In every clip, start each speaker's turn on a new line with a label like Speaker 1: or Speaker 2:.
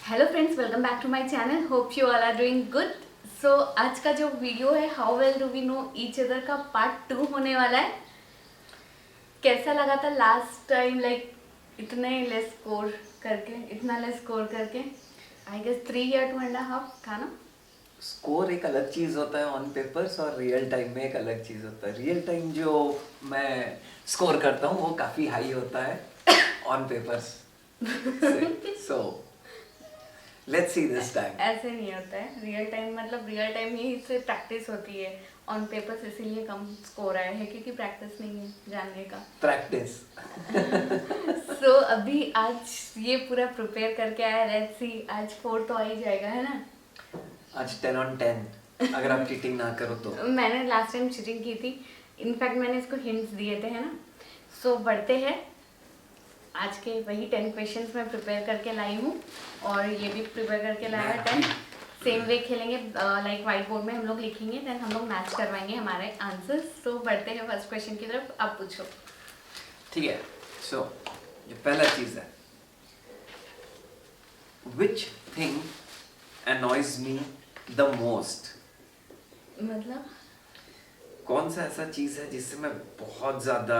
Speaker 1: Hello friends, welcome back to my channel. Hope you all are doing good. So आज का जो video है how well do we know each other का part 2 होने वाला है। कैसा लगा था लास्ट टाइम, लाइक इतना लेस स्कोर करके आई गेस 3 या 2.5 था ना।
Speaker 2: स्कोर एक अलग चीज होता है ऑन पेपर्स और रियल टाइम में एक अलग चीज होता है। रियल टाइम जो मैं स्कोर करता हूँ वो काफी हाई होता है ऑन पेपर्स से। So let's see this time.
Speaker 1: ऐसे नहीं होता है रियल टाइम, मतलब रियल टाइम ही से प्रैक्टिस होती है। ऑन पेपर्स इसीलिए कम स्कोर आया है क्योंकि प्रैक्टिस नहीं है जानने का।
Speaker 2: प्रैक्टिस।
Speaker 1: सो अभी आज ये पूरा प्रिपेयर करके आया। लेट्स सी आज 4 तो आ ही जाएगा, है ना।
Speaker 2: आज 10 on 10 अगर आप चीटिंग ना करो तो।
Speaker 1: मैंने लास्ट टाइम चीटिंग की थी। इनफैक्ट मैंने इसको हिंट्स दिए थे, है ना। सो बढ़ते हैं। आज के वही 10 क्वेश्चंस मैं प्रिपेयर करके लाई हूँ और ये भी प्रिपेयर करके लाया है 10। सेम वे खेलेंगे, लाइक व्हाइट बोर्ड में हम लोग लिखेंगे, देन हम लोग मैच करवाएंगे हमारे आंसर्स। तो बढ़ते हैं फर्स्ट क्वेश्चन की तरफ। आप पूछो।
Speaker 2: ठीक है। सो ये पहला चीज है, which thing annoys me the most।
Speaker 1: मतलब
Speaker 2: कौन सा ऐसा चीज है जिससे मैं बहुत ज्यादा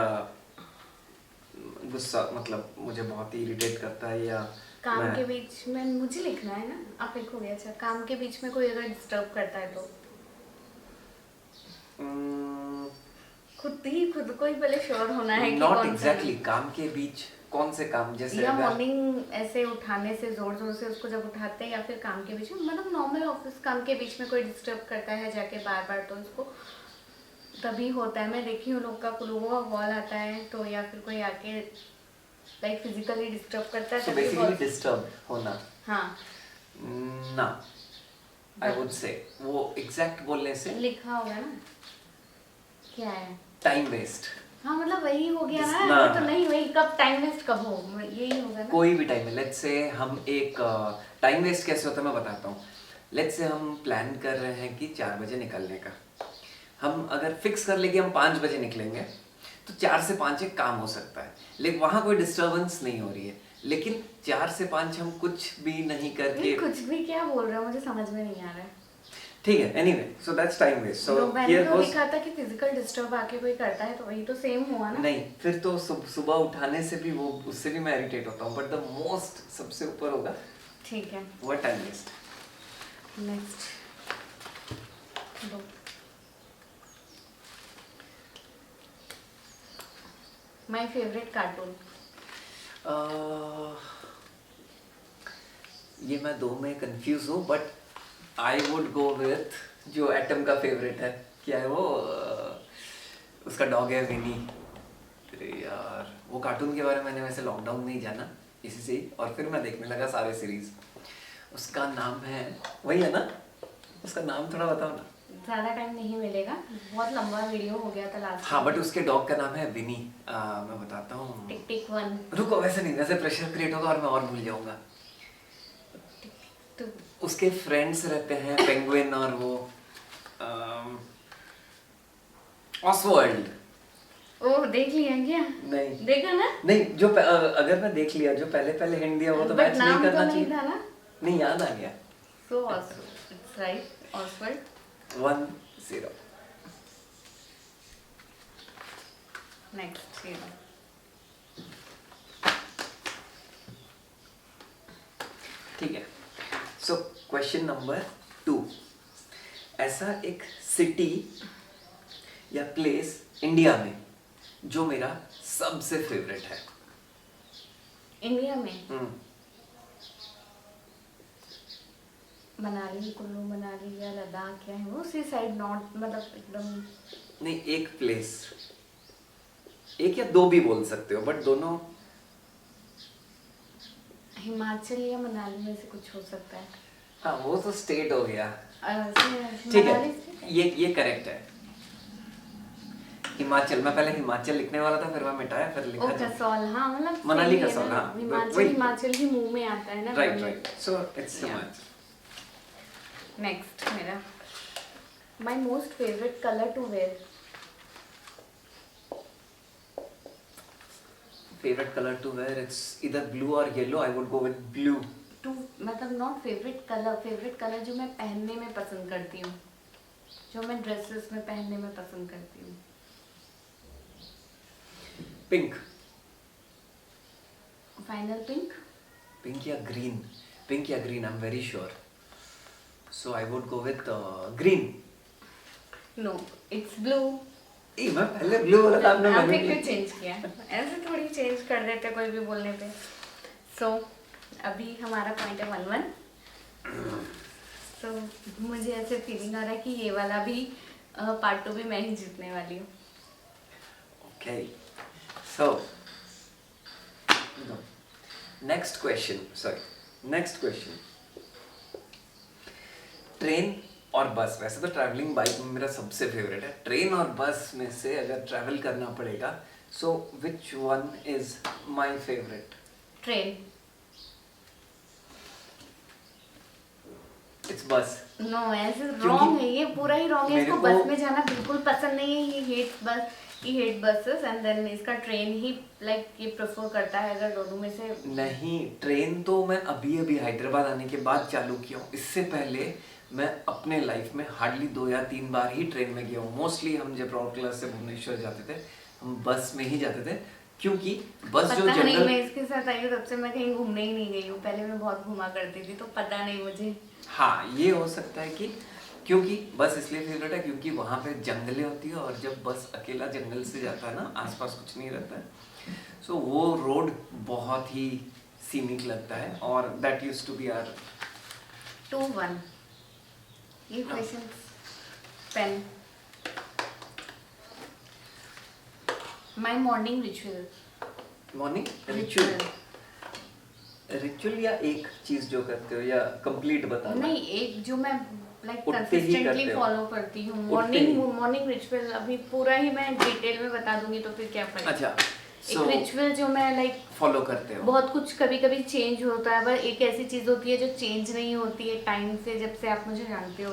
Speaker 2: गुस्सा, मतलब मुझे बहुत ही इरिटेट करता है, या
Speaker 1: काम के बीच में मुझे लिखना है ना, आप लिखोगे। अच्छा, काम के बीच में कोई अगर डिस्टर्ब करता है तो खुद को ही पहले श्योर होना है कि
Speaker 2: नॉट
Speaker 1: कौन सा
Speaker 2: एग्जैक्टली काम के बीच। कौन से काम? जैसे
Speaker 1: या मॉर्निंग ऐसे उठाने से जोर जोर से उसको जब उठाते हैं, या फिर काम के बीच में, मतलब नॉर्मल ऑफिस काम के बीच में कोई डिस्टर्ब करता है जाके बार बार, तो उसको तभी होता है। मैं देखी हूँ लोगों का कॉल आता है तो, या फिर कोई आके लाइक फिजिकली डिस्टर्ब करता है
Speaker 2: सो
Speaker 1: तभी
Speaker 2: बेसिकली डिस्टर्ब होना।
Speaker 1: हाँ
Speaker 2: ना, आई वुड से वो एग्जैक्ट बोलने से
Speaker 1: लिखा होगा ना क्या है।
Speaker 2: Time waste.
Speaker 1: हाँ मतलब वही हो गया ना,
Speaker 2: ना,
Speaker 1: वो तो नहीं, वही कब टाइम वेस्ट कब हो, यही होगा ना।
Speaker 2: कोई भी टाइम है। लेट्स से हम एक टाइम वेस्ट कैसे होता है मैं बताता हूँ। लेट्स से हम प्लान कर रहे हैं कि 4 बजे निकलने का। हम अगर फिक्स कर ले कि हम 5 बजे निकलेंगे तो 4 से 5 एक काम हो सकता है, लेकिन वहाँ कोई डिस्टर्बेंस नहीं हो रही है। लेकिन 4 से 5 हम कुछ भी नहीं करके,
Speaker 1: कुछ भी क्या बोल रहे हो, मुझे समझ में नहीं आ रहा है।
Speaker 2: ठीक है। Anyway, so that's time waste. So
Speaker 1: मैंने तो लिखा था कि फिजिकल डिस्टर्ब आके कोई करता है, तो वही तो सेम हुआ ना।
Speaker 2: नहीं, फिर तो सुबह उठाने से भी वो, उससे भी मैं इरिटेट होता हूँ, बट द मोस्ट सबसे ऊपर होगा,
Speaker 1: ठीक है।
Speaker 2: वो टाइम वेस्ट।
Speaker 1: नेक्स्ट दो। My favourite cartoon.
Speaker 2: ये मैं दो में कंफ्यूज हूँ, but I would go with जो एटम का फेवरेट है। क्या है वो? उसका डॉग है विनी। अरे यार, वो कार्टून के बारे में मैंने वैसे लॉकडाउन में ही जाना, इसी से ही, और फिर मैं देखने लगा सारे सीरीज। उसका नाम है, वही है ना? उसका नाम थोड़ा बताओ ना।
Speaker 1: ज़्यादा टाइम नहीं मिलेगा, बहुत लंबा वीडियो हो गया था लास्ट।
Speaker 2: हाँ, बट उसके डॉग का नाम है विनी। मैं बताता हूँ।
Speaker 1: टिक टिक वन।
Speaker 2: रुको, वैसे नहीं, वैसे प्रेशर क्रिएट होगा और मैं और भूल जाऊंगा।
Speaker 1: टू।
Speaker 2: उसके फ्रेंड्स रहते हैं पेंगुइन और वो ऑसवर्ल्ड।
Speaker 1: ओह, देख लिया क्या?
Speaker 2: नहीं
Speaker 1: देखा ना।
Speaker 2: नहीं, जो अगर मैं देख लिया, जो पहले पहले हिंट दिया वो तो मैच नहीं करना चाहिए।
Speaker 1: था ना।
Speaker 2: नहीं, याद आ गया।
Speaker 1: सो ऑसवर्ल्ड, इट्स राइट, ऑसवर्ल्ड।
Speaker 2: 1-0।
Speaker 1: नेक्स्ट
Speaker 2: ठीक है। So question number 2। ऐसा एक सिटी या प्लेस इंडिया में जो मेरा सबसे फेवरेट है।
Speaker 1: इंडिया में मनाली, कुल्लू मनाली या लद्दाख, क्या है वो, उसी साइड, नॉर्थ, मतलब एकदम।
Speaker 2: नहीं, एक प्लेस, एक या दो भी बोल सकते हो, बट दोनों।
Speaker 1: हिमाचल या मनाली में से कुछ हो सकता है।
Speaker 2: हाँ, वो तो स्टेट हो गया। ठीक
Speaker 1: मनाली
Speaker 2: है, ये करेक्ट है। हिमाचल, मैं पहले हिमाचल लिखने वाला था, फिर मैं मिटाया, फिर लिखा
Speaker 1: कसौल। हाँ मतलब
Speaker 2: मनाली
Speaker 1: सही है
Speaker 2: कसौल।
Speaker 1: ना,
Speaker 2: हाँ,
Speaker 1: हिमाचल ही मुंह में आता है ना।
Speaker 2: Right. So it's Himachal.
Speaker 1: Next मेरा, my most favourite colour to wear.
Speaker 2: Favourite colour to wear, it's इधर ब्लू और yellow. I would go with blue.
Speaker 1: टू मतलब नॉट फेवरेट कलर जो मैं पहनने में पसंद करती हूँ, जो मैं ड्रेसेस में पहनने में पसंद करती हूँ।
Speaker 2: पिंक।
Speaker 1: Final pink.
Speaker 2: पिंक या ग्रीन, पिंक या green, I am very sure, so I would go with green.
Speaker 1: No, it's blue.
Speaker 2: मैं पहले ब्लू बोला था, आपने
Speaker 1: आपने
Speaker 2: मैंने
Speaker 1: क्यों चेंज किया? ऐसे थोड़ी चेंज कर देते कोई भी बोलने पे। सो अभी हमारा पॉइंट है 1-1। तो मुझे ऐसे फीलिंग आ रहा है कि ये वाला भी पार्ट 2 भी मैं ही जीतने वाली हूँ।
Speaker 2: ओके, सो नेक्स्ट क्वेश्चन, ट्रेन और बस। वैसे तो ट्रैवलिंग बाइक में मेरा सबसे फेवरेट है, ट्रेन और बस में से अगर ट्रैवल करना पड़ेगा, so which one is my favourite?
Speaker 1: Train.
Speaker 2: It's bus.
Speaker 1: No, ऐसे रॉन्ग है, ये पूरा ही रॉन्ग है। इसको बस में जाना बिल्कुल पसंद नहीं है। ही हेट बसेस एंड देन इसका ट्रेन ही लाइक ये प्रेफर करता है अगर दोनों में से।
Speaker 2: नहीं, ट्रेन तो मैं अभी हैदराबाद आने के बाद चालू किया हूँ। इससे पहले मैं अपने लाइफ में हार्डली 2 या 3 बार ही ट्रेन में गया हूँ। मोस्टली हम जब राउरकेला क्लास से भुवनेश्वर जाते थे, हम बस में ही जाते थे, क्योंकि बस जो
Speaker 1: पता नहीं,
Speaker 2: जनरल।
Speaker 1: मैं इसके साथ आई हूँ तब से मैं कहीं घूमने ही नहीं गई हूँ। पहले मैं बहुत घुमा करती थी तो पता नहीं मुझे।
Speaker 2: हाँ, ये हो सकता है कि क्योंकि बस इसलिए फेवरेट है क्योंकि वहाँ पे जंगलें होती है, और जब बस अकेला जंगल से जाता है ना, आसपास कुछ नहीं रहता है, सो वो रोड बहुत ही सीनिक लगता है। और that used to be our
Speaker 1: 2-1। ये question pen. My morning ritual.
Speaker 2: Morning ritual या एक चीज जो करते हो, या कंप्लीट बताना?
Speaker 1: नहीं, एक जो मैं लाइक
Speaker 2: उठते ही
Speaker 1: कंसिस्टेंटली
Speaker 2: करते हो?
Speaker 1: फॉलो करती हूँ।
Speaker 2: उठते ही?
Speaker 1: मॉर्निंग रिचुअल अभी पूरा ही मैं डिटेल में बता दूंगी तो फिर क्या फर्क।
Speaker 2: अच्छा,
Speaker 1: एक रिचुअल जो मैं लाइक
Speaker 2: फॉलो करते हो।
Speaker 1: बहुत कुछ कभी कभी चेंज होता है, पर एक ऐसी चीज होती है जो चेंज नहीं होती है टाइम से, जब से आप मुझे जानते हो।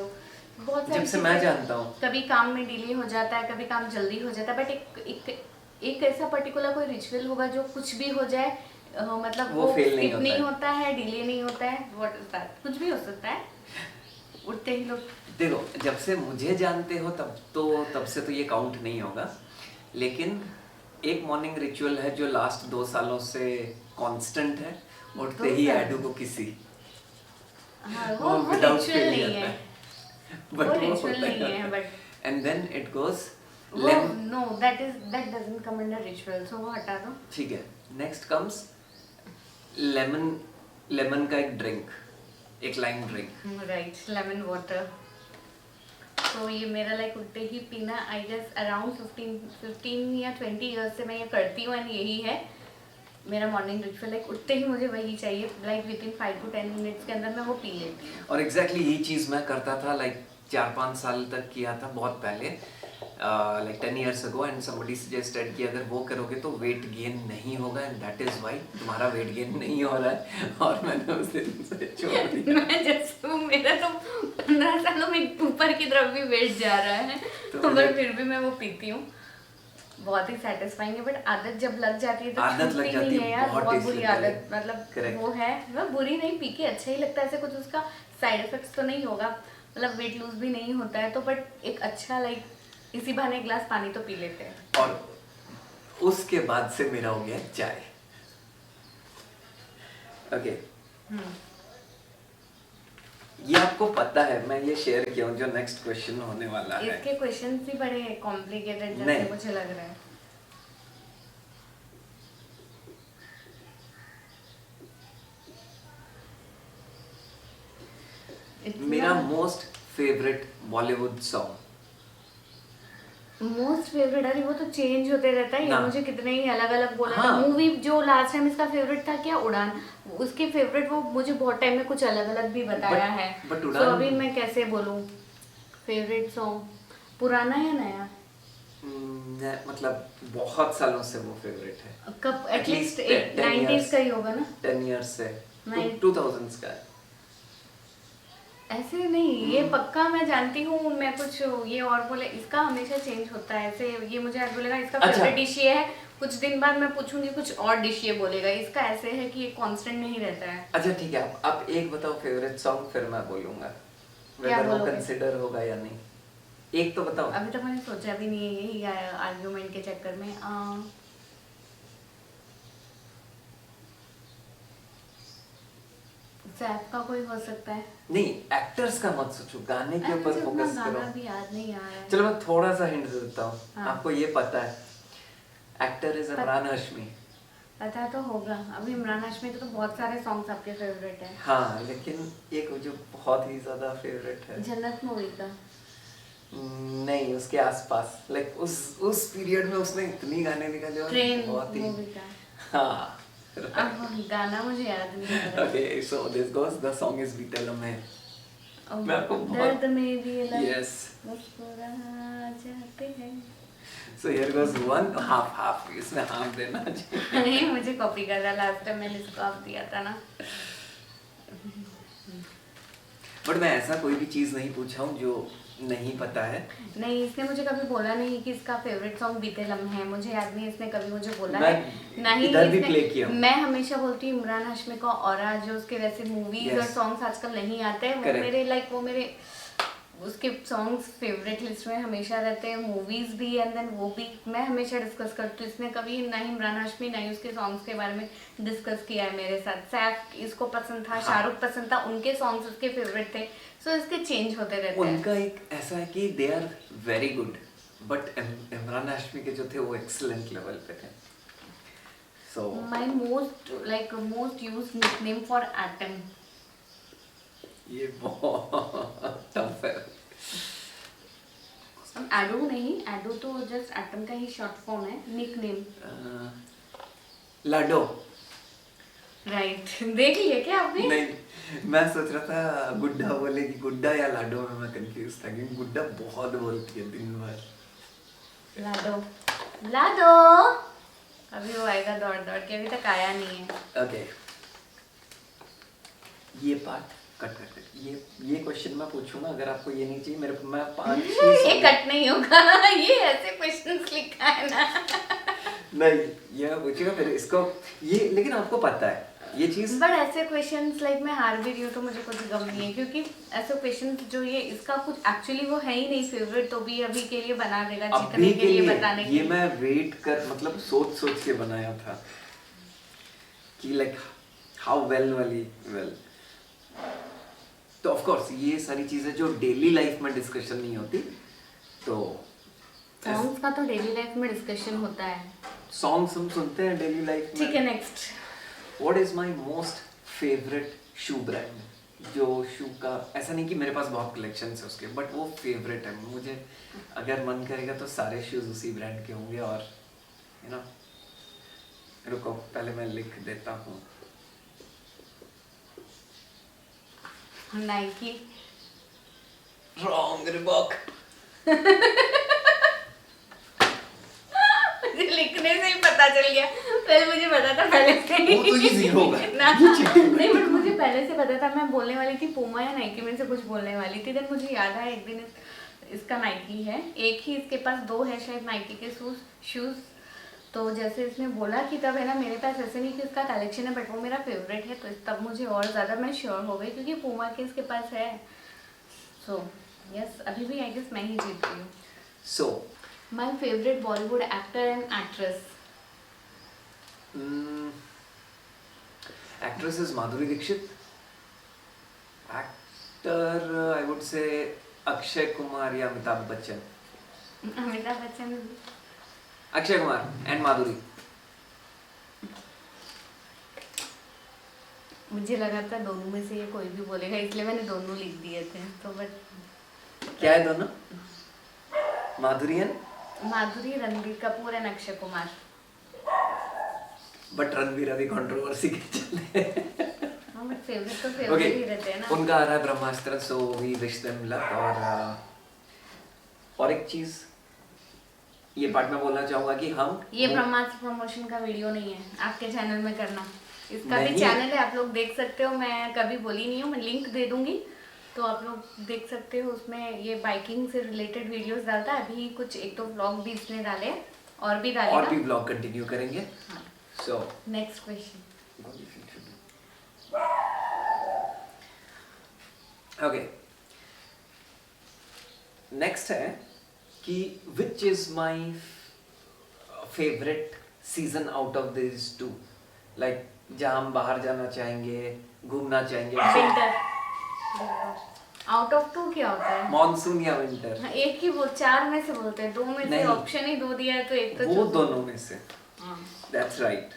Speaker 1: बहुत सारी
Speaker 2: जब से मैं
Speaker 1: चीजें-
Speaker 2: जानता हूँ।
Speaker 1: कभी काम में डिले हो जाता है, कभी काम जल्दी हो जाता है, बट एक ऐसा पर्टिकुलर कोई रिचुअल होगा जो कुछ भी हो जाए, मतलब
Speaker 2: वो fail नहीं
Speaker 1: skip नहीं
Speaker 2: होता
Speaker 1: होता है, डिले नहीं होता है, व्हाट इज दैट, कुछ भी हो सकता है। उठते ही लोग।
Speaker 2: देखो, जब से मुझे जानते हो तब से तो ये काउंट नहीं होगा, लेकिन एक मॉर्निंग रिचुअल है जो लास्ट 2 सालों से कांस्टेंट है। उठते ही आडू को किसी।
Speaker 1: हाँ, वो
Speaker 2: without
Speaker 1: रिचुअल
Speaker 2: fail
Speaker 1: नहीं
Speaker 2: जाता
Speaker 1: है।
Speaker 2: But
Speaker 1: वो
Speaker 2: वो
Speaker 1: रिचुअल
Speaker 2: होता
Speaker 1: नहीं है, but
Speaker 2: and then it goes
Speaker 1: no, that doesn't come under ritual, so वो हटा दो।
Speaker 2: ठीक है, नेक्स्ट कम्स लेमन का एक ड्रिंक, एक lime drink.
Speaker 1: Right, lemon water. तो ये मेरा लाइक उठते ही पीना, आई गेस अराउंड 15 या 20 ईयर्स से मैं ये करती हूँ, एंड यही है मेरा मॉर्निंग रिचुअल। लाइक उठते ही मुझे वही चाहिए, like with in 5 to 10 minutes के अंदर मैं वो पी लेती हूँ।
Speaker 2: और एग्जैक्टली यही चीज़ मैं करता था, लाइक 4-5 साल तक किया था, बहुत पहले, like 10 years ago, and somebody suggested कि अगर वो करोगे तो वेट गेन नहीं होगा, एंड दैट इज वाई तुम्हारा वेट गेन नहीं हो रहा है, और मैंने उस दिन से छोड़ दिया।
Speaker 1: मैं जैसे हूँ, मेरा तो 15 सालों में ऊपर की तरफ भी वेट जा रहा है,
Speaker 2: तो
Speaker 1: पर फिर भी मैं वो पीती हूँ। बहुत ही सेटिस्फाइंग है, बट आदत जब लग जाती है तो
Speaker 2: आदत लग
Speaker 1: छूटती
Speaker 2: जाती
Speaker 1: नहीं
Speaker 2: है,
Speaker 1: है यार।
Speaker 2: बहुत
Speaker 1: बहुत
Speaker 2: tasty
Speaker 1: बुरी
Speaker 2: लगता है।
Speaker 1: आदत, मतलब
Speaker 2: Correct.
Speaker 1: वो है, मैं बुरी नहीं, पी के अच्छा ही लगता है। ऐसे कुछ उसका साइड इफेक्ट्स तो नहीं होगा, मतलब वेट लूज भी नहीं होता है, तो बट एक अच्छा लाइक इसी बहाने एक गिलास पानी तो पी लेते हैं।
Speaker 2: और उसके बाद से मेरा हो गया चाय। ओके, ये आपको पता है, मैं ये शेयर किया हूँ जो नेक्स्ट क्वेश्चन होने वाला है।
Speaker 1: इसके क्वेश्चंस भी बड़े कॉम्प्लिकेटेड जैसे
Speaker 2: नहीं।
Speaker 1: मुझे लग रहा है।
Speaker 2: मेरा most favourite Bollywood song.
Speaker 1: Most favourite, अरे वो तो चेंज होते रहता है, ये
Speaker 2: ना।
Speaker 1: मुझे कितने ही अलग अलग बोला था।
Speaker 2: हाँ।
Speaker 1: मूवी जो लास्ट टाइम इसका फेवरेट था क्या, उड़ान, उसके फेवरेट वो मुझे बहुत टाइम में कुछ अलग अलग भी बताया
Speaker 2: But-
Speaker 1: है।
Speaker 2: but
Speaker 1: तो
Speaker 2: उड़ान-
Speaker 1: अभी मैं कैसे बोलूं फेवरेट सॉन्ग, पुराना या नया?
Speaker 2: मतलब बहुत सालों से वो फेवरेट है।
Speaker 1: कब?
Speaker 2: At
Speaker 1: at least
Speaker 2: least 10
Speaker 1: 90s
Speaker 2: years.
Speaker 1: का ही होगा ना।
Speaker 2: 10 years से,
Speaker 1: Nine-
Speaker 2: 2000s का है।
Speaker 1: ऐसे नहीं, ये पक्का मैं जानती हूँ। मैं कुछ ये और बोले, इसका हमेशा चेंज होता है। ऐसे ये मुझे आज बोलेगा इसका
Speaker 2: अच्छा।
Speaker 1: फेवरेट डिश ये है, कुछ दिन बाद मैं पूछूंगी कुछ और डिश ये बोलेगा। इसका ऐसे है कि ये कांस्टेंट नहीं रहता है।
Speaker 2: अच्छा ठीक है, आप एक बताओ फेवरेट सॉन्ग, फिर मैं बोलूंगा
Speaker 1: क्या
Speaker 2: वेदर वो
Speaker 1: बोलोगे?
Speaker 2: कंसिडर होगा या नहीं। एक तो बताओ।
Speaker 1: अभी तक मैंने सोचा भी नहीं है, यही आर्ग्यूमेंट के चक्कर में। सैफ का कोई हो सकता है।
Speaker 2: नहीं, एक्टर्स का मत सोचो, गाने के ऊपर
Speaker 1: मुझे उतना
Speaker 2: फोकस करो।
Speaker 1: गाना भी याद नहीं आ रहा है।
Speaker 2: चलो मैं थोड़ा सा हिंट देता हूँ।
Speaker 1: हाँ।
Speaker 2: आपको ये पता है, एक्टर इज इमरान हाशमी।
Speaker 1: पता तो होगा। अभी इमरान हाशमी के तो बहुत सारे सॉन्ग्स आपके फेवरेट है।
Speaker 2: हाँ, लेकिन एक जो बहुत ही ज्यादा फेवरेट है,
Speaker 1: जन्नत मूवी का।
Speaker 2: नहीं उसके आसपास, लाइक उस पीरियड में उसने इतनी गाने निकाले और
Speaker 1: ट्रेन
Speaker 2: बहुत ही।
Speaker 1: मूवी का।
Speaker 2: हाँ
Speaker 1: अब गाना मुझे याद नहीं आ रहा।
Speaker 2: okay, so this goes, the song is बीते लम्हे।
Speaker 1: अब
Speaker 2: मैं आपको
Speaker 1: दर्द में भी लग
Speaker 2: Yes.
Speaker 1: मुस्कुरा जाते हैं।
Speaker 2: So here goes one half, इसमें half देना चाहिए।
Speaker 1: नहीं, मुझे कॉपी कर रहा, लास्ट टाइम मैंने इसको आप दिया था ना।
Speaker 2: बट मैं ऐसा कोई भी चीज नहीं पूछा हूँ जो नहीं पता है।
Speaker 1: नहीं, इसने मुझे कभी बोला नहीं कि इसका फेवरेट सॉन्ग बीते लम्हे है। मुझे याद नहीं इसने कभी मुझे बोला
Speaker 2: मैं
Speaker 1: है। नहीं,
Speaker 2: इधर भी
Speaker 1: इसने-
Speaker 2: play किया हूँ।
Speaker 1: मैं हमेशा बोलती हूँ इमरान हाशमी का ऑरा, जो उसके वैसे मूवीज
Speaker 2: Yes.
Speaker 1: और सॉन्ग्स आजकल नहीं आते हैं, वो
Speaker 2: Correct.
Speaker 1: मेरे लाइक वो मेरे उसके सॉन्ग्स फेवरेट लिस्ट में हमेशा रहते हैं। मूवीज भी एंड देन वो भी मैं हमेशा डिस्कस करती हूँ। इसने कभी ना ही इमरान हाशमी ना ही उसके सॉन्ग्स के बारे में डिस्कस किया है मेरे साथ। सैफ इसको पसंद था,
Speaker 2: हाँ।
Speaker 1: शाहरुख पसंद था, उनके सॉन्ग्स उसके फेवरेट थे। सो इसके चेंज होते रहते हैं।
Speaker 2: उनका एक ऐसा है कि they are very good, but Imran Hashmi के जो थे वो एक्सीलेंट लेवल पे थे। सो
Speaker 1: My most used nickname for Atom.
Speaker 2: ये बहुत टफ है।
Speaker 1: एडो नहीं, एडो तो जस्ट एटम का ही शॉर्ट फॉर्म है। निकनेम
Speaker 2: लाडो।
Speaker 1: राइट। देख लिया क्या आपने?
Speaker 2: नहीं, मैं सोच रहा था गुड्डा बोलेगी, गुड्डा या लाडो में मैं कंफ्यूज था, क्योंकि गुड्डा बहुत बोलती है दिन भर।
Speaker 1: लाडो लाडो। अभी वो आएगा दौड़ दौड़ के, अभी तक आया नहीं है।
Speaker 2: ओके, ये पार्ट कट। ये क्वेश्चन मैं पूछूंगा, अगर आपको ये नहीं चाहिए मेरे को, मैं 5-6
Speaker 1: ये कट नहीं होगा। ये ऐसे क्वेश्चंस लिखा है ना।
Speaker 2: नहीं, ये मैं पूछूंगा फिर इसको, ये लेकिन आपको पता है ये चीज।
Speaker 1: बट ऐसे क्वेश्चंस लाइक मैं हार भी रही हूँ तो मुझे कुछ गम नहीं है, क्योंकि ऐसे क्वेश्चंस जो ये इसका कुछ एक्चुअली वो है ही नहीं फेवरेट, तो भी अभी के लिए बना देगा, जीतने
Speaker 2: अभी
Speaker 1: के लिए बताने के
Speaker 2: ये
Speaker 1: लिए।
Speaker 2: मैं वेट कर, मतलब सोच के बनाया था कि लाइक हाउ वेल वाली वेल। तो ऑफ कोर्स ये सारी चीजें जो डेली लाइफ में डिस्कशन नहीं होती, तो
Speaker 1: सॉन्ग्स का तो डेली लाइफ में डिस्कशन होता है।
Speaker 2: सॉन्ग्स हम सुनते हैं डेली लाइफ में।
Speaker 1: ठीक है, next.
Speaker 2: What is my most favourite shoe brand? जो शू का, ऐसा नहीं कि मेरे पास बहुत कलेक्शन है उसके, बट वो फेवरेट है मुझे। अगर मन करेगा तो सारे शूज उसी ब्रांड के होंगे। और यू नो, रुको पहले मैं लिख देता हूँ।
Speaker 1: नाइकी।
Speaker 2: Wrong, Reebok.
Speaker 1: मुझे लिखने से ही पता चल गया। पहले मुझे पता था पहले से।
Speaker 2: वो तो easy होगा।
Speaker 1: ना, नहीं, बट मुझे पहले से पता था। मैं बोलने वाली थी पूमा या नाइकी में से कुछ बोलने वाली थी। देन मुझे याद आया एक दिन इसका नाइकी है, एक ही इसके पास 2 है शायद नाइकी के शूज। तो जैसे इसने बोला कि तब है ना, मेरे पास ऐसे नहीं कि उसका कलेक्शन है, बट वो मेरा फेवरेट है, तो तब मुझे और ज़्यादा मैं श्योर हो गई, क्योंकि पूमा के इसके पास है। सो यस, अभी भी आई गेस मैं ही जीत रही हूँ।
Speaker 2: So
Speaker 1: my favourite Bollywood actor and actress.
Speaker 2: Actress is Madhuri Dixit. Actor I would say Akshay Kumar या अमिताभ बच्चन।
Speaker 1: अमिताभ बच्चन।
Speaker 2: अक्षय कुमार एंड माधुरी।
Speaker 1: मुझे लगा था दोनों में से ये कोई भी बोलेगा, इसलिए मैंने दोनों लिख दिए थे। तो बट
Speaker 2: क्या है दोनों? Madhuri and
Speaker 1: Madhuri, Ranbir Kapoor and Akshay Kumar.
Speaker 2: But Ranbir अभी कंट्रोवर्सी के चले।
Speaker 1: हाँ, बट फेवरेट तो
Speaker 2: ओके,
Speaker 1: फेवरेट ही रहते हैं ना।
Speaker 2: उनका आ रहा है Brahmastra, so we wish them luck. और एक चीज ये पार्ट में बोलना चाहूंगा कि हम
Speaker 1: ये ब्रह्मास्त्र प्रमोशन का वीडियो नहीं है, आपके चैनल में करना। इसका भी
Speaker 2: नहीं।
Speaker 1: चैनल है, आप लोग देख सकते हो। मैं कभी बोली नहीं हूँ, मैं लिंक दे दूंगी। तो आप लोग देख सकते हो उसमें ये बाइकिंग से रिलेटेड वीडियोस डालता है। अभी कुछ एक दो व्लॉग भी इसने डाले हैं और भी डालेगा।
Speaker 2: और भी व्लॉग कंटिन्यू करेंगे। So
Speaker 1: next question.
Speaker 2: Okay, next है कि which is my favourite season out of this two, like जहाँ हम बाहर जाना चाहेंगे, घूमना चाहेंगे।
Speaker 1: विंटर। आउट ऑफ टू क्या होता है?
Speaker 2: मॉनसून या विंटर?
Speaker 1: एक ही वो चार में से बोलते हैं, दो में से
Speaker 2: नहीं।
Speaker 1: ऑप्शन ही दो दिया है तो एक तो
Speaker 2: वो
Speaker 1: चूज।
Speaker 2: दोनों में से।
Speaker 1: हाँ।
Speaker 2: That's right.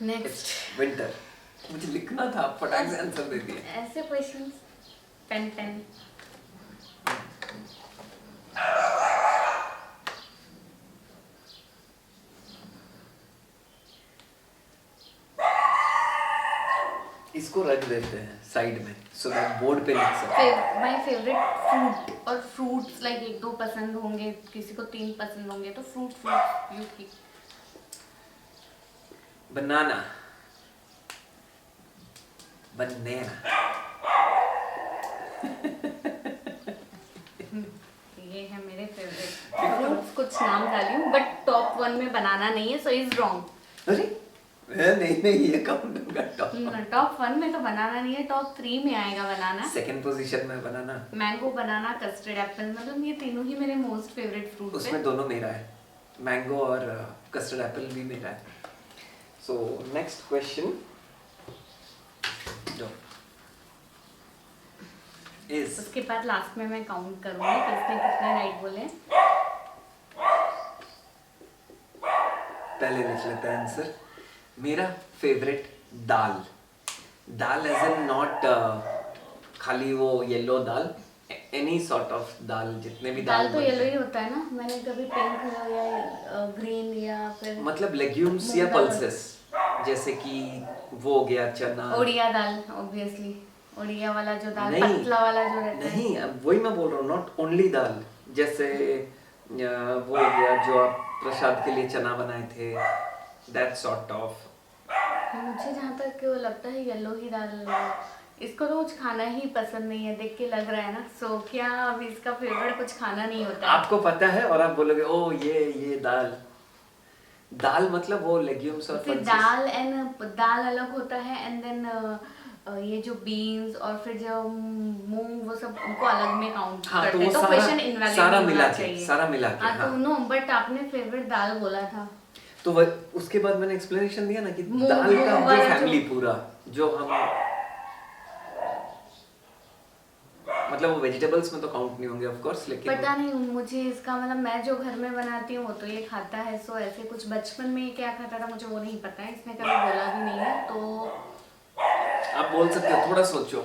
Speaker 1: नेक्स्ट।
Speaker 2: विंटर। मुझे लिखना था, फटाक से आंसर दे दिए।
Speaker 1: ऐसे क्वेश्चंस। पेन।
Speaker 2: इसको रख देते हैं साइड में, सो दैट बोर्ड पे लिख सकते।
Speaker 1: माय फेवरेट फ्रूट, और फ्रूट्स लाइक एक दो पसंद होंगे, किसी को तीन पसंद होंगे, तो फ्रूट यू की।
Speaker 2: बनाना। बनाना।
Speaker 1: ये है मेरे फेवरेट फ्रूट्स। कुछ नाम डाली हूँ बट टॉप 1 में बनाना नहीं है, सो इज रॉन्ग।
Speaker 2: अरे नहीं, ये काउंट होगा।
Speaker 1: टॉप 1 में तो बनाना नहीं है, टॉप 3 में आएगा बनाना।
Speaker 2: सेकंड पोजीशन में बनाना,
Speaker 1: मैंगो, बनाना, कस्टर्ड एप्पल, मतलब ये तीनों ही मेरे मोस्ट फेवरेट फ्रूट है।
Speaker 2: उसमें दोनों मेरा है, मैंगो और कस्टर्ड एप्पल भी मेरा है। सो नेक्स्ट क्वेश्चन इज,
Speaker 1: उसके बाद लास्ट में मैं काउंट करूंगी कि इसने कितने राइट बोले।
Speaker 2: पहले लिख लेते हैं आंसर। मेरा फेवरेट दाल। दाल एज इन नॉट खाली वो येलो दाल, एनी सॉर्ट ऑफ दाल, जितने भी
Speaker 1: दाल तो
Speaker 2: बनते
Speaker 1: येलो
Speaker 2: हैं।
Speaker 1: ही होता है ना, मैंने कभी पिंक या ग्रीन या फिर
Speaker 2: मतलब लेग्यूम्स या
Speaker 1: मूंग दाल।
Speaker 2: पल्सेस, जैसे कि वो हो गया चना।
Speaker 1: ओडिया दाल, ऑब्वियसली ओडिया वाला जो दाल,
Speaker 2: नहीं,
Speaker 1: पतला वाला जो रहता है।
Speaker 2: नहीं, अब वही मैं बोल रहा हूँ, नॉट ओनली दाल। जैसे वो हो गया जो आप प्रसाद के लिए चना बनाए थे, दैट सॉर्ट ऑफ।
Speaker 1: मुझे जहाँ तक वो लगता है येलो ही दाल। इसको तो कुछ खाना ही पसंद नहीं है, देख के लग रहा है ना। सो क्या अब इसका फेवरेट कुछ खाना नहीं होता है?
Speaker 2: आपको पता है और आप बोलोगे ओ ये दाल। दाल मतलब वो लेग्यूम्स और
Speaker 1: फिर
Speaker 2: पल्सेस।
Speaker 1: दाल अलग होता है, एंड देन ये जो बीन्स और फिर जो मूंग, वो सब उनको अलग में काउंट
Speaker 2: हाँ,
Speaker 1: करते
Speaker 2: तो
Speaker 1: हैं।
Speaker 2: वो
Speaker 1: तो क्वेश्चन इनवैलिड
Speaker 2: सारा
Speaker 1: होना
Speaker 2: मिला के,
Speaker 1: चाहिए।
Speaker 2: सारा मिला के।
Speaker 1: हाँ तो
Speaker 2: हाँ।
Speaker 1: नो, बट आपने फेवरेट दाल बोला था।
Speaker 2: तो उसके बाद मैंने एक्सप्लेनेशन दिया ना कि
Speaker 1: मूंग
Speaker 2: दाल का
Speaker 1: वाला
Speaker 2: जो
Speaker 1: जो-
Speaker 2: फैमिली पूरा, जो हम मतलब वो वेजिटेबल्स में तो काउंट नहीं होंगे ऑफ कोर्स, लेकिन
Speaker 1: पता नहीं मुझे इसका, मतलब मैं जो घर में बनाती हूँ वो तो ये खाता है। सो ऐसे कुछ बचपन में क्या खाता था मुझे वो नहीं पता है, इसने कभी बोला भी नहीं है। तो
Speaker 2: आप बोल सकते हो, थोड़ा सोचो।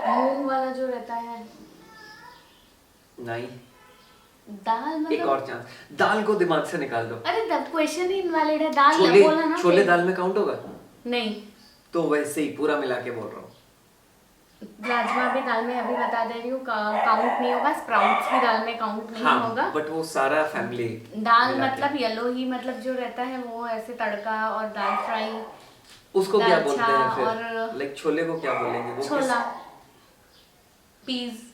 Speaker 1: मूंग वाला जो रहता है,
Speaker 2: नहीं,
Speaker 1: दाल
Speaker 2: एक
Speaker 1: मतलब।
Speaker 2: और चांस, दाल को दिमाग से निकाल दो।
Speaker 1: अरे तब क्वेश्चन ही इनवैलिड है। दाल
Speaker 2: छोले,
Speaker 1: बोला ना
Speaker 2: छोले
Speaker 1: फिर।
Speaker 2: दाल में काउंट होगा?
Speaker 1: नहीं,
Speaker 2: तो वैसे ही पूरा मिला के बोल रहा हूँ।
Speaker 1: राजमा भी दाल में, अभी बता दे रही हूँ, काउंट नहीं होगा। स्प्राउट्स भी दाल में काउंट नहीं होगा।
Speaker 2: बट वो सारा फैमिली
Speaker 1: दाल मतलब येलो ही, मतलब जो रहता है वो ऐसे तड़का और दाल फ्राई।
Speaker 2: उसको क्या
Speaker 1: दाल
Speaker 2: बोलते
Speaker 1: चा
Speaker 2: हैं फिर?
Speaker 1: और
Speaker 2: लाइक छोले को क्या बोलेंगे? वो
Speaker 1: छोला, पीस।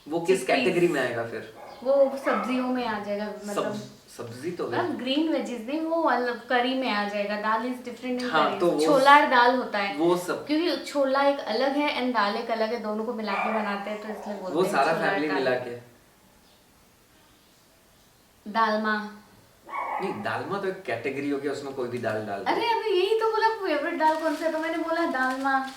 Speaker 2: वो किस कैटेगरी में आएगा फिर?
Speaker 1: वो सब्जियों में आ जाएगा, मतलब
Speaker 2: सब्जी तो
Speaker 1: मतलब ग्रीन वेजिस नहीं, वो अलग करी में आ जाएगा। दाल इज डिफरेंट इन
Speaker 2: हाँ,
Speaker 1: करी।
Speaker 2: तो
Speaker 1: छोला और दाल होता है
Speaker 2: वो सब,
Speaker 1: क्योंकि छोला एक अलग है एंड दाल एक अलग है, दोनों को मिला के बनाते हैं, तो इसलिए बोलते
Speaker 2: वो
Speaker 1: हैं
Speaker 2: सारा
Speaker 1: छोला और
Speaker 2: फैमिली
Speaker 1: दाल।
Speaker 2: मिला के।
Speaker 1: दालमा।
Speaker 2: नहीं, दालमा तो एक कैटेगरी हो गया, उसमें कोई भी दाल डाल दो।
Speaker 1: अरे अभी यही तो बोला फेवरेट दाल कौन सा है, तो मैंने बोला दालमा।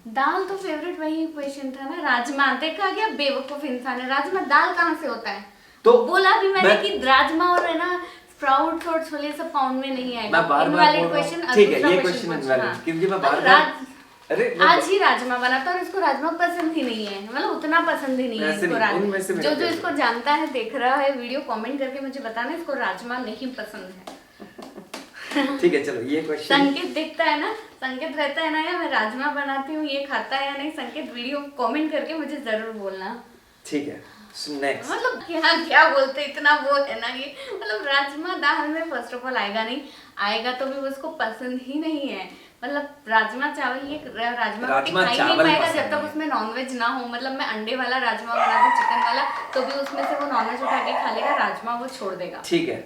Speaker 1: दाल तो फेवरेट वही क्वेश्चन था ना। राजमा, देखा क्या बेवकूफ इंसान है। राजमा दाल कहाँ से होता है?
Speaker 2: तो
Speaker 1: बोला भी मैंने कि राजमा और है ना स्प्राउट्स और छोले सब काउंट में नहीं आएगा।
Speaker 2: मैं बार-बार
Speaker 1: इनवैलिड
Speaker 2: बोल रहा हूँ।
Speaker 1: क्वेश्चन।
Speaker 2: ठीक है, ये क्वेश्चन इनवैलिड, क्योंकि मैं बार-बार अरे
Speaker 1: आज ही राजमा बना था और इसको राजमा पसंद ही नहीं है, मतलब उतना पसंद ही नहीं है
Speaker 2: ऐसे
Speaker 1: इसको
Speaker 2: नहीं, उनमें से
Speaker 1: राजमा।
Speaker 2: मेरा
Speaker 1: जो
Speaker 2: favorite।
Speaker 1: इसको जानता है, देख रहा है वीडियो, कमेंट करके मुझे बताना इसको राजमा नहीं पसंद है।
Speaker 2: ठीक है, चलो ये क्वेश्चन।
Speaker 1: संकेत दिखता है ना, संकेत रहता है ना, या मैं राजमा बनाती हूँ ये खाता है या नहीं, संकेत वीडियो कमेंट करके मुझे जरूर बोलना।
Speaker 2: ठीक है, नेक्स्ट
Speaker 1: मतलब क्या क्या बोलते इतना वो है ना कि मतलब राजमा दाल में फर्स्ट ऑफ ऑल आएगा नहीं, आएगा तो भी उसको पसंद ही नहीं है। मतलब राजमा चावल ये राजमा रोटी
Speaker 2: राजमा
Speaker 1: खा ही नहीं
Speaker 2: चावल
Speaker 1: पाएगा
Speaker 2: पसंद
Speaker 1: जब तक
Speaker 2: नहीं।
Speaker 1: उसमें नॉनवेज ना हो। मतलब मैं अंडे वाला राजमा बना दूं चिकन वाला तो भी उसमें से वो नॉनवेज उठा के खा लेगा, राजमा वो छोड़ देगा।
Speaker 2: ठीक है,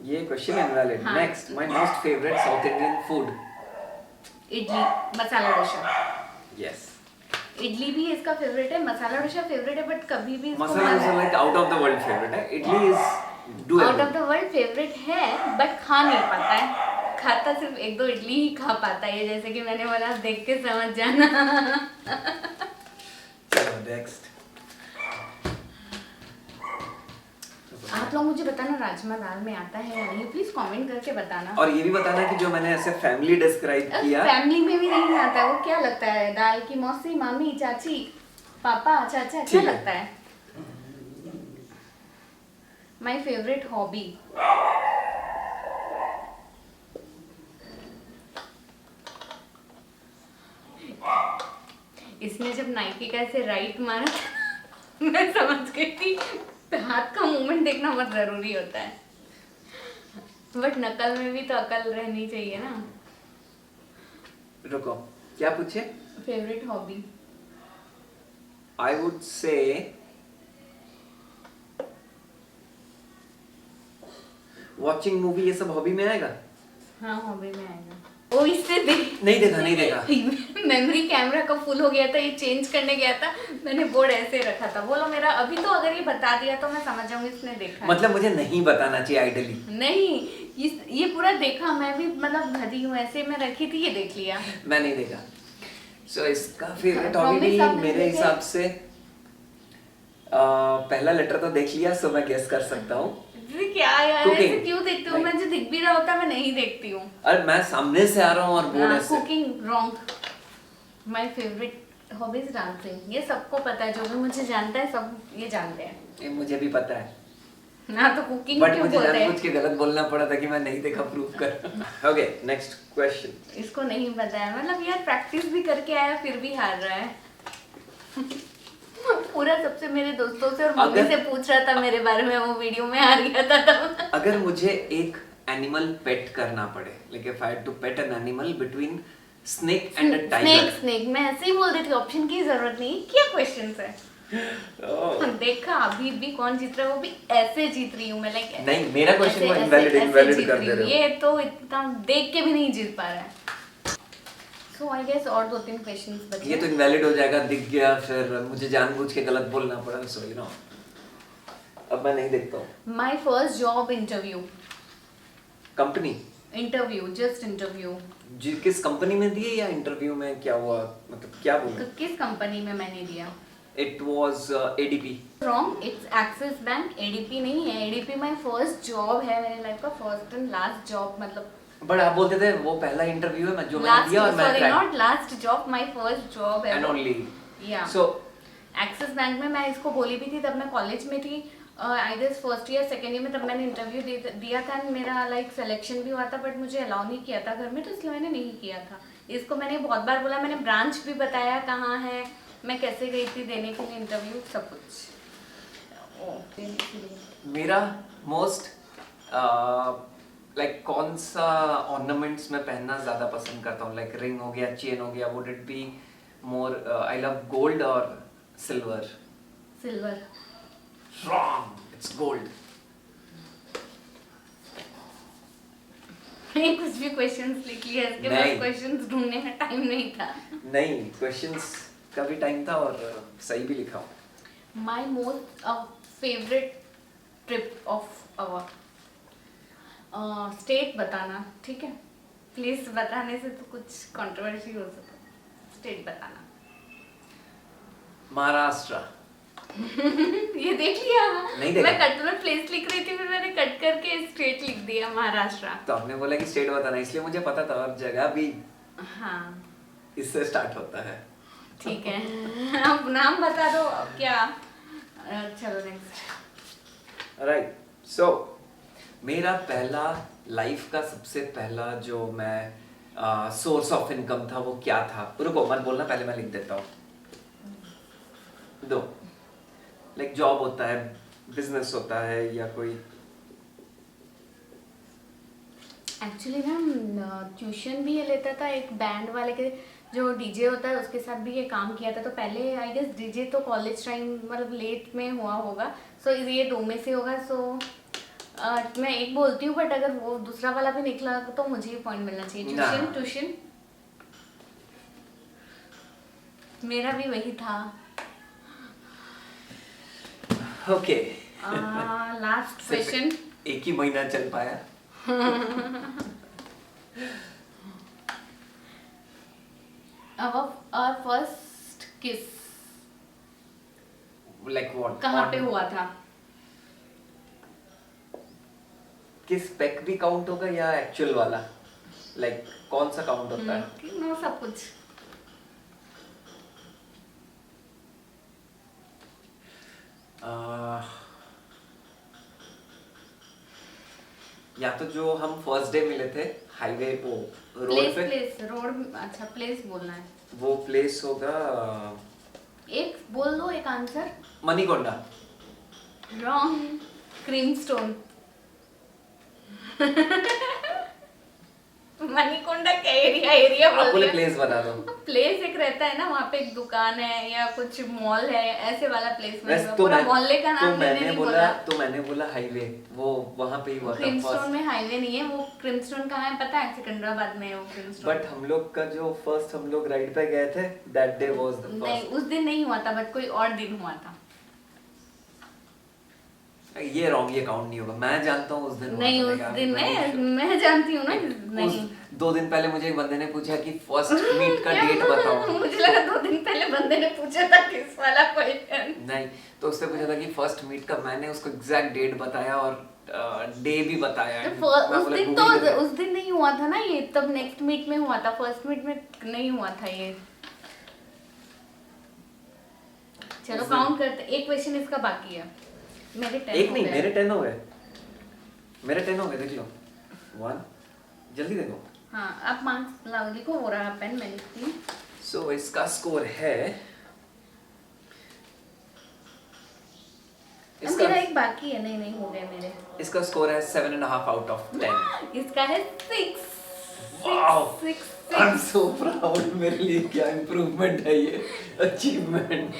Speaker 2: ये क्वेश्चन इनवैलिड।
Speaker 1: हाँ।
Speaker 2: Next, my most favourite South Indian food.
Speaker 1: Idli masala dosa.
Speaker 2: Yes,
Speaker 1: idli भी इसका फेवरेट है, मसाला डोसा फेवरेट है, बट कभी भी इसको
Speaker 2: masala dosa like out of the world favourite है। Idli is
Speaker 1: out
Speaker 2: doable.
Speaker 1: Of the world favourite है बट खा नहीं पाता है। खाता सिर्फ एक दो इडली ही खा पाता है, जैसे कि मैंने बोला देख के समझ जाना।
Speaker 2: चलो नेक्स्ट।
Speaker 1: आप लोग मुझे बताना राजमा दाल में आता है या नहीं, प्लीज कमेंट करके बताना।
Speaker 2: और ये भी बताना कि जो मैंने ऐसे फैमिली डिस्क्राइब किया,
Speaker 1: फैमिली में भी नहीं आता है, वो क्या लगता है दाल की मौसी मामी चाची पापा चाचा क्या
Speaker 2: ठीक है।
Speaker 1: लगता है? माय फेवरेट हॉबी इसने जब नाइकी का ऐसे राइट मारा था, मैं समझ गई थी हाथ का मूवमेंट देखना बहुत जरूरी होता है, बट नकल में भी तो अकल रहनी चाहिए ना।
Speaker 2: रुको, क्या पूछे?
Speaker 1: फेवरेट हॉबी
Speaker 2: आई वुड से वॉचिंग मूवी, ये सब हॉबी में आएगा?
Speaker 1: हाँ हॉबी में आएगा। वो इससे देख
Speaker 2: नहीं देखा।
Speaker 1: मेमोरी कैमरा का फुल हो गया था, ये चेंज करने गया था, मैंने बोर्ड ऐसे रखा था। बोलो मेरा अभी तो अगर ये बता दिया तो मैं समझ जाऊंगी इसने देखा है।
Speaker 2: मतलब मुझे नहीं बताना चाहिए आइडियली।
Speaker 1: नहीं ये पूरा देखा, मैं भी मतलब भरी हूँ ऐसे मैं रखी थी, ये देख लिया।
Speaker 2: मैं नहीं देखा। सो इसका फेवरेट
Speaker 1: Promise
Speaker 2: हॉबी भी
Speaker 1: आपने
Speaker 2: मेरे
Speaker 1: देखे?
Speaker 2: हिसाब से पहला लेटर तो देख लिया, सो मैं गेस कर सकता हूँ।
Speaker 1: क्या यार
Speaker 2: Cooking.
Speaker 1: ऐसे क्यों देखते हो?
Speaker 2: Right.
Speaker 1: मुझे दिख भी रहा होता मैं नहीं देखती हूँ।
Speaker 2: अरे मैं सामने से आ रहा हूँ और बोर्ड ऐसे।
Speaker 1: Cooking wrong. My favourite hobbies dancing, ये सबको पता है, जो भी मुझे जानता है सब ये जानते हैं।
Speaker 2: ये मुझे भी पता है,
Speaker 1: ना तो कुकिंग
Speaker 2: बट
Speaker 1: क्यों
Speaker 2: मुझे
Speaker 1: बोलते
Speaker 2: जानबूझ
Speaker 1: हैं?
Speaker 2: के गलत बोलना पड़ा था कि मैं नहीं देखा, प्रूव कर। Okay, next question.
Speaker 1: इसको नहीं पता है, मतलब यार प्रैक्टिस भी करके आया फिर भी हार रहा है। पूरा सबसे मेरे दोस्तों से और मम्मी से पूछ रहा था मेरे बारे में, वो वीडियो में हार गया था तब।
Speaker 2: अगर मुझे एक एनिमल पेट करना पड़े, like if I had to pet an animal between snake and a tiger.
Speaker 1: Snake मैं ऐसे ही बोल देती हूँ, ऑप्शन की जरूरत नहीं। क्या क्वेश्चंस है? देखा अभी भी कौन जीत रहा है, वो भी ऐसे जीत रही हूँ मैं, लाइक
Speaker 2: नहीं, मेरा क्वेश्चन को
Speaker 1: ऐसे
Speaker 2: इनवैलिड
Speaker 1: जीत
Speaker 2: कर
Speaker 1: रही
Speaker 2: दे
Speaker 1: हूँ।
Speaker 2: रहे हो।
Speaker 1: ये तो इतना देख के भी नहीं जीत पा रहा है। सो आई गेस और 2-3 क्वेश्चंस बचे।
Speaker 2: ये तो इनवैलिड हो जाएगा, दिख गया फिर मुझे जानबूझ के गलत बोलना पड़ा, सो यू नो अब मैं नहीं देखता हूँ।
Speaker 1: My first job interview.
Speaker 2: Company
Speaker 1: interview just interview.
Speaker 2: जी, किस कंपनी में दिए या इंटरव्यू में क्या हुआ, मतलब क्या बोलूं?
Speaker 1: किस कंपनी में मैंने दिया?
Speaker 2: It was ADP.
Speaker 1: Wrong, its axis bank. ADP नहीं है, एडीपी माय फर्स्ट जॉब है, मेरे लाइफ का फर्स्ट एंड लास्ट जॉब। मतलब
Speaker 2: बट आप बोलते थे वो पहला इंटरव्यू है जो मैंने
Speaker 1: लास्ट,
Speaker 2: दिया और मैं
Speaker 1: sorry not last job, my first job है
Speaker 2: एंड ओनली।
Speaker 1: या
Speaker 2: सो
Speaker 1: एक्सिस बैंक में मैं इसको बोली भी थी, तब मैं कॉलेज में थी, I guess first year second year में, तब मैंने इंटरव्यू दिया था। मेरा लाइक सिलेक्शन भी हुआ था, बट मुझे अलाउ नहीं किया था घर में, तो इसलिए मैंने नहीं किया था। इसको मैंने बहुत बार बोला, मैंने ब्रांच भी बताया कहाँ है, मैं कैसे गई थी देने के लिए इंटरव्यू, सब कुछ।
Speaker 2: मेरा मोस्ट लाइक कौन सा ऑर्नामेंट्स में पहनना ज्यादा पसंद करता हूँ, लाइक रिंग हो गया, चेन हो गया, would it be more I love gold और silver?
Speaker 1: Silver.
Speaker 2: Wrong, it's gold.
Speaker 1: मैंने कुछ भी क्वेश्चंस लिख लिए, इसके पास
Speaker 2: नहीं।
Speaker 1: क्वेश्चंस ढूंढने का टाइम नहीं था।
Speaker 2: नहीं, क्वेश्चंस का भी टाइम था और सही भी लिखा हूँ।
Speaker 1: My most favourite trip of our state बताना, ठीक है? प्लीज बताने से तो कुछ कंट्रोवर्सी हो सकता है, स्टेट बताना।
Speaker 2: महाराष्ट्र।
Speaker 1: ये देख लिया?
Speaker 2: नहीं देखा।
Speaker 1: मैं कट में प्लेस लिख रही थी, फिर मैंने कट करके स्टेट लिख दिया महाराष्ट्र।
Speaker 2: तो आपने बोला कि स्टेट बताना, इसलिए मुझे पता था, और जगह भी
Speaker 1: हाँ
Speaker 2: इससे स्टार्ट होता है।
Speaker 1: ठीक है। अब नाम बता दो, अब क्या? चलो नेक्स्ट।
Speaker 2: राइट, सो मेरा पहला लाइफ का सबसे पहला जो मैं सोर्स ऑफ इनकम था वो क्या था? रुको मत बोलना, पहले मैं लिख देता हूँ। दो, लाइक जॉब होता है, बिजनेस होता है, या कोई
Speaker 1: एक्चुअली ना ट्यूशन भी ये लेता था एक बैंड वाले के, जो डीजे होता है उसके साथ भी ये काम किया था। तो पहले आई गेस डीजे तो कॉलेज टाइम मतलब लेट में हुआ होगा, सो ये 2 में से होगा। सो मैं एक बोलती हूँ, बट अगर वो दूसरा वाला भी निकला तो मुझे ही पॉइंट मिलना चाहिए।
Speaker 2: ना।
Speaker 1: ट्यूशन ट्यूशन मेरा भी वही था।
Speaker 2: ओके।
Speaker 1: Last question.
Speaker 2: एक ही महीना चल पाया।
Speaker 1: और फर्स्ट किस
Speaker 2: लाइक व्हाट,
Speaker 1: कहाँ पे हुआ था?
Speaker 2: किस पेक भी काउंट होगा या एक्चुअल वाला? लाइक कौन सा काउंट होता है?
Speaker 1: नो, सब कुछ।
Speaker 2: या तो जो हम फर्स्ट डे मिले थे हाईवे वो रोड
Speaker 1: प्लेस
Speaker 2: पे,
Speaker 1: प्लेस रोड, अच्छा प्लेस बोलना है।
Speaker 2: वो प्लेस होगा
Speaker 1: एक बोल दो, एक आंसर।
Speaker 2: मणिकोंडा।
Speaker 1: रॉन्ग। क्रीमस्टोन। मणिकोंडा का एरिया
Speaker 2: आप
Speaker 1: बोल
Speaker 2: बोले
Speaker 1: दिया।
Speaker 2: प्लेस बता दो।
Speaker 1: प्लेस एक रहता है ना, वहाँ पे एक दुकान है या कुछ मॉल है, ऐसे वाला प्लेस में।
Speaker 2: तो
Speaker 1: पूरा मोहल्ले का नाम मैंने
Speaker 2: मैंने
Speaker 1: नहीं
Speaker 2: बोला
Speaker 1: बोला।
Speaker 2: तो मैंने बोला हाईवे, वो वहां पे ही हुआ था
Speaker 1: क्रीमस्टोन
Speaker 2: फर्स्ट।
Speaker 1: में हाईवे नहीं है, वो क्रीमस्टोन कहाँ है पता है? सिकंदराबाद में है वो क्रीमस्टोन।
Speaker 2: बट हम लोग का जो फर्स्ट हम लोग राइड पे गए थे, दैट डे वाज द
Speaker 1: नहीं,
Speaker 2: फर्स्ट।
Speaker 1: उस दिन नहीं हुआ था, बट कोई और दिन हुआ था।
Speaker 2: ये रॉन्ग, ये काउंट नहीं होगा। मैं जानता हूँ उस दिन हुआ
Speaker 1: नहीं,
Speaker 2: था,
Speaker 1: उस
Speaker 2: लेकिन
Speaker 1: दिन
Speaker 2: मैंने
Speaker 1: मैं जानती हूँ ना।
Speaker 2: उस
Speaker 1: नहीं
Speaker 2: 2 दिन पहले मुझे एक बंदे ने पूछा कि फर्स्ट मीट का डेट बताओ।
Speaker 1: मुझे लगा 2 दिन पहले बंदे ने पूछा था किस वाला क्वेश्चन।
Speaker 2: नहीं, तो उससे पूछा था कि फर्स्ट मीट का, मैंने उसको एग्जैक्ट डेट बताया और डे भी बताया।
Speaker 1: तो
Speaker 2: मैं
Speaker 1: उस
Speaker 2: बोला,
Speaker 1: दिन
Speaker 2: Google
Speaker 1: तो
Speaker 2: कर।
Speaker 1: उस दिन नहीं हुआ था ना ये, तब नेक्स्ट मीट में हुआ था, फर्स्ट मीट में नहीं हुआ था ये। चलो
Speaker 2: उस दिन-
Speaker 1: काउंट करते, एक क्वेश्चन इसका बाकी है। मेरे 10
Speaker 2: एक
Speaker 1: हो
Speaker 2: नहीं,
Speaker 1: गए।
Speaker 2: मेरे 10 हो गए। मेरे 10 हो गए, देख लो। 1 जल्दी देखो।
Speaker 1: हाँ, आप मार्क्स लाओ, लिखो, हो रहा पेन मैंने लिखती।
Speaker 2: सो इसका स्कोर है, इसका
Speaker 1: मेरा एक बाकी है। नहीं नहीं, हो गए मेरे।
Speaker 2: इसका स्कोर है 7.5 आउट ऑफ 10।
Speaker 1: इसका है 6।
Speaker 2: Wow,
Speaker 1: 6
Speaker 2: I am so proud. मेरे लिए क्या इम्प्रूवमेंट है ये, अचीवमेंट।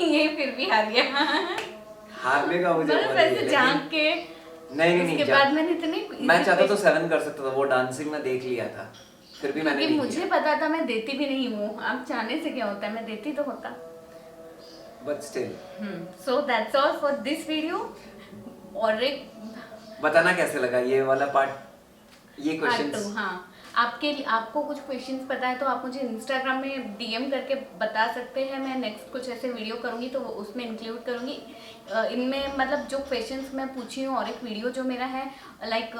Speaker 1: ये फिर भी हार गया।
Speaker 2: हारने का मुझे
Speaker 1: मतलब
Speaker 2: मन नहीं है,
Speaker 1: वैसे झांक
Speaker 2: लेकिन
Speaker 1: के
Speaker 2: नहीं
Speaker 1: उसके बाद मैंने इतने
Speaker 2: मैं चाहता तो 7 कर सकता था, वो डांसिंग में देख लिया था, फिर भी मैंने
Speaker 1: क्योंकि
Speaker 2: नहीं
Speaker 1: मुझे पता था मैं देती भी नहीं हूँ। आप चाहने से क्या होता है, मैं देती तो होता।
Speaker 2: But still.
Speaker 1: So that's all for this video. और एक
Speaker 2: बताना कैसे लगा ये वाला पार्ट, ये
Speaker 1: पार्ट
Speaker 2: क्वेश्चंस।
Speaker 1: 2। हाँ, आपको कुछ क्वेश्चंस पता है तो आप मुझे इंस्टाग्राम में डीएम करके बता सकते हैं। मैं नेक्स्ट कुछ ऐसे वीडियो करूँगी तो वो उसमें इंक्लूड करूँगी। इनमें मतलब जो क्वेश्चंस मैं पूछी हूँ, और एक वीडियो जो मेरा है like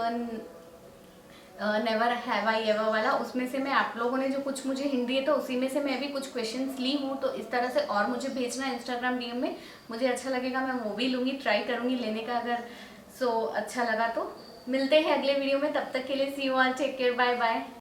Speaker 1: never have I ever वाला, उसमें से मैं आप लोगों ने जो कुछ मुझे हिंट दिए तो उसी में से मैं भी कुछ क्वेश्चंस ली हूँ। तो इस तरह से और मुझे भेजना है इंस्टाग्राम डीएम में, मुझे अच्छा लगेगा, मैं वो भी लूँगी, ट्राई करूँगी लेने का। अगर अच्छा लगा तो मिलते हैं अगले वीडियो में, तब तक के लिए see you all, take care, bye bye.